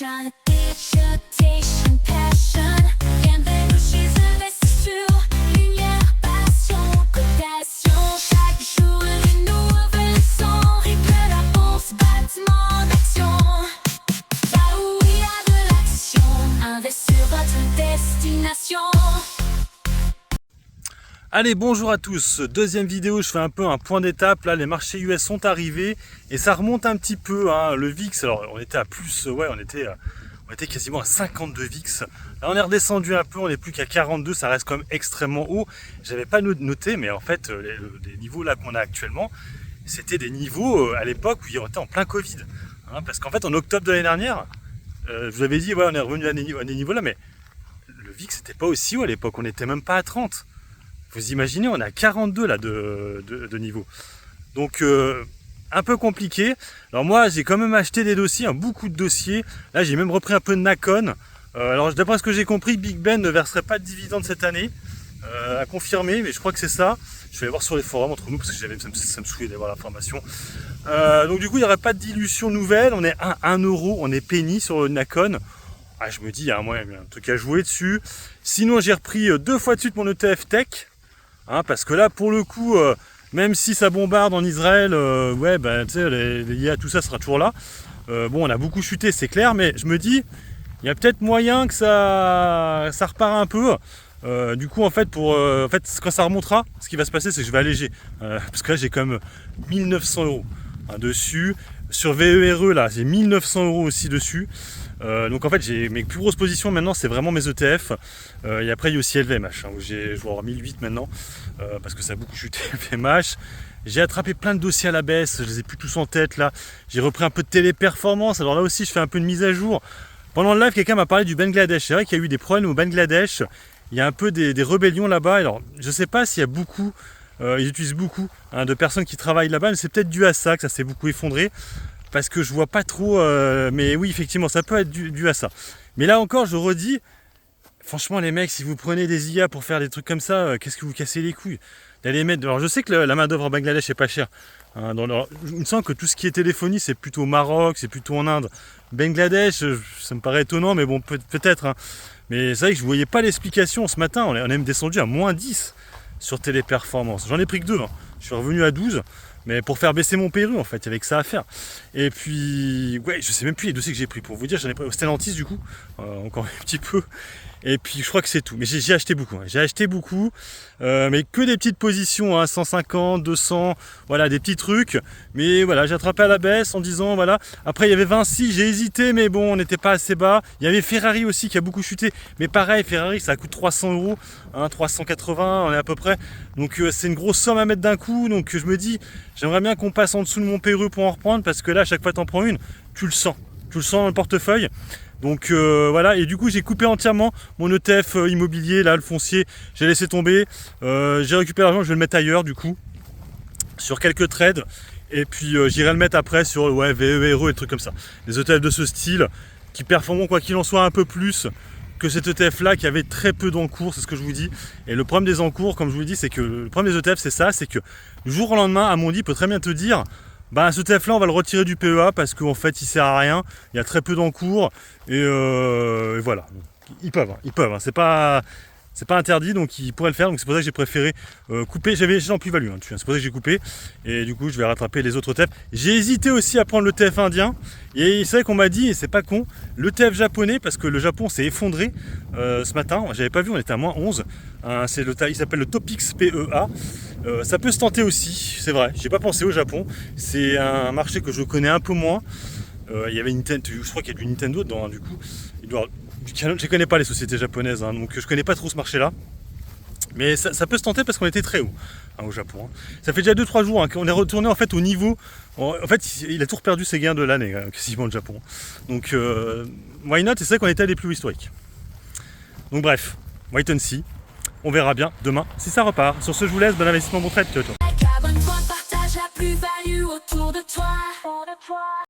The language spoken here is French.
Passion, agitation, passion. Bienvenue chez Investir. Lumière, passion, cotation. Chaque jour, une nouvelle leçon. Rythme, réponse, battement d'action. Là où il y a de l'action, Investir votre destination. Allez, bonjour à tous, deuxième vidéo, je fais un peu un point d'étape. Là les marchés US sont arrivés et ça remonte un petit peu, hein. Le VIX, alors on était à plus, ouais, on était quasiment à 52 VIX. Là on est redescendu un peu, on n'est plus qu'à 42, ça reste quand même extrêmement haut. J'avais pas noté, mais en fait les niveaux là qu'on a actuellement, c'était des niveaux à l'époque où on était en plein Covid, hein, parce qu'en fait en octobre de l'année dernière, je vous avais dit, ouais, on est revenu à des niveaux là, mais le VIX n'était pas aussi haut à l'époque, on n'était même pas à 30. Vous imaginez, on est à 42 là de niveau. Donc un peu compliqué. Alors moi j'ai quand même acheté des dossiers, hein, beaucoup de dossiers. Là j'ai même repris un peu de Nakon. Alors d'après ce que j'ai compris, Big Ben ne verserait pas de dividendes cette année. À confirmer, mais je crois que c'est ça. Je vais aller voir sur les forums entre nous parce que ça me saoulait d'avoir l'information. Donc du coup il n'y aurait pas de dilution nouvelle. On est à 1 euro, on est penny sur le Nakon. Ah, je me dis, il y a un truc à jouer dessus. Sinon j'ai repris 2 fois de suite mon ETF Tech. Hein, parce que là, pour le coup, même si ça bombarde en Israël, ouais, ben, tu sais, les IA, tout ça sera toujours là. Bon, on a beaucoup chuté, c'est clair, mais je me dis, il y a peut-être moyen que ça repart un peu. Du coup, en fait, quand ça remontera, ce qui va se passer, c'est que je vais alléger. Parce que là, j'ai quand même 1900 euros dessus. Sur VERE, là, j'ai 1900 euros aussi dessus. Donc en fait j'ai mes plus grosses positions maintenant, c'est vraiment mes ETF, et après il y a aussi LVMH, hein, où je vais avoir 1008 maintenant, parce que ça a beaucoup chuté. LVMH, j'ai attrapé plein de dossiers à la baisse, je les ai plus tous en tête là. J'ai repris un peu de téléperformance, alors là aussi je fais un peu de mise à jour. Pendant le live, quelqu'un m'a parlé du Bangladesh. C'est vrai qu'il y a eu des problèmes au Bangladesh, il y a un peu des rébellions là-bas. Alors je sais pas s'il y a beaucoup, ils utilisent beaucoup, hein, de personnes qui travaillent là-bas, mais c'est peut-être dû à ça que ça s'est beaucoup effondré. Parce que je vois pas trop, mais oui, effectivement, ça peut être dû à ça. Mais là encore, je redis, franchement, les mecs, si vous prenez des IA pour faire des trucs comme ça, qu'est-ce que vous cassez les couilles d'aller mettre. Alors, je sais que la main-d'œuvre en Bangladesh est pas chère. Hein, il me semble que tout ce qui est téléphonie, c'est plutôt au Maroc, c'est plutôt en Inde. Bangladesh, ça me paraît étonnant, mais bon, peut-être. Hein. Mais c'est vrai que je voyais pas l'explication ce matin. On est même descendu à moins 10 sur téléperformance. J'en ai pris que 2. Hein. Je suis revenu à 12. Mais pour faire baisser mon Pérou, en fait, il y avait que ça à faire. Et puis, ouais, je sais même plus les dossiers que j'ai pris. Pour vous dire, j'en ai pris au Stellantis du coup, encore un petit peu. Et puis, je crois que c'est tout. Mais j'ai acheté beaucoup. Hein. J'ai acheté beaucoup, mais que des petites positions, hein, 150, 200, voilà, des petits trucs. Mais voilà, j'ai attrapé à la baisse en disant, voilà. Après, il y avait Vinci, j'ai hésité, mais bon, on n'était pas assez bas. Il y avait Ferrari aussi qui a beaucoup chuté. Mais pareil, Ferrari, ça coûte 300 euros, hein, 380, on est à peu près. Donc, c'est une grosse somme à mettre d'un coup. Donc, je me dis, j'aimerais bien qu'on passe en dessous de mon Pérou pour en reprendre, parce que là, à chaque fois que tu en prends une, tu le sens. Tu le sens dans le portefeuille. Donc voilà, et du coup j'ai coupé entièrement mon ETF immobilier, là le foncier, j'ai laissé tomber, j'ai récupéré l'argent, je vais le mettre ailleurs du coup, sur quelques trades, et puis j'irai le mettre après sur VERE et trucs comme ça. Les ETF de ce style, qui performeront quoi qu'il en soit un peu plus que cet ETF là qui avait très peu d'encours, c'est ce que je vous dis. Et le problème des encours, comme je vous le dis, c'est que le problème des ETF c'est ça, c'est que du jour au lendemain, Amundi peut très bien te dire, bah, ce ETF là on va le retirer du PEA parce qu'en fait il sert à rien, il y a très peu d'encours et voilà. Ils peuvent, hein. C'est pas interdit, donc ils pourraient le faire, donc c'est pour ça que j'ai préféré couper. J'avais en plus-value, hein, c'est pour ça que j'ai coupé, et du coup je vais rattraper les autres ETF. J'ai hésité aussi à prendre l'ETF indien, et c'est vrai qu'on m'a dit, et c'est pas con, l'ETF japonais, parce que le Japon s'est effondré ce matin, j'avais pas vu, on était à moins 11, hein, il s'appelle le Topix PEA. Ça peut se tenter aussi, c'est vrai, j'ai pas pensé au Japon, c'est un marché que je connais un peu moins. Il y avait Nintendo, je crois qu'il y a du Nintendo dedans, hein, du coup, je ne connais pas les sociétés japonaises, hein, donc je connais pas trop ce marché là, mais ça peut se tenter parce qu'on était très haut, hein, au Japon. Hein. Ça fait déjà 2-3 jours, hein, qu'on est retourné en fait au niveau, en fait il a tout perdu ses gains de l'année, quasiment, le Japon. Donc why not, et c'est vrai qu'on était à des plus hauts historiques. Donc bref, wait and see, on verra bien demain si ça repart. Sur ce, je vous laisse, bon investissement, bon trade, ciao ciao. Abonne-toi, partage la plus-value autour de toi.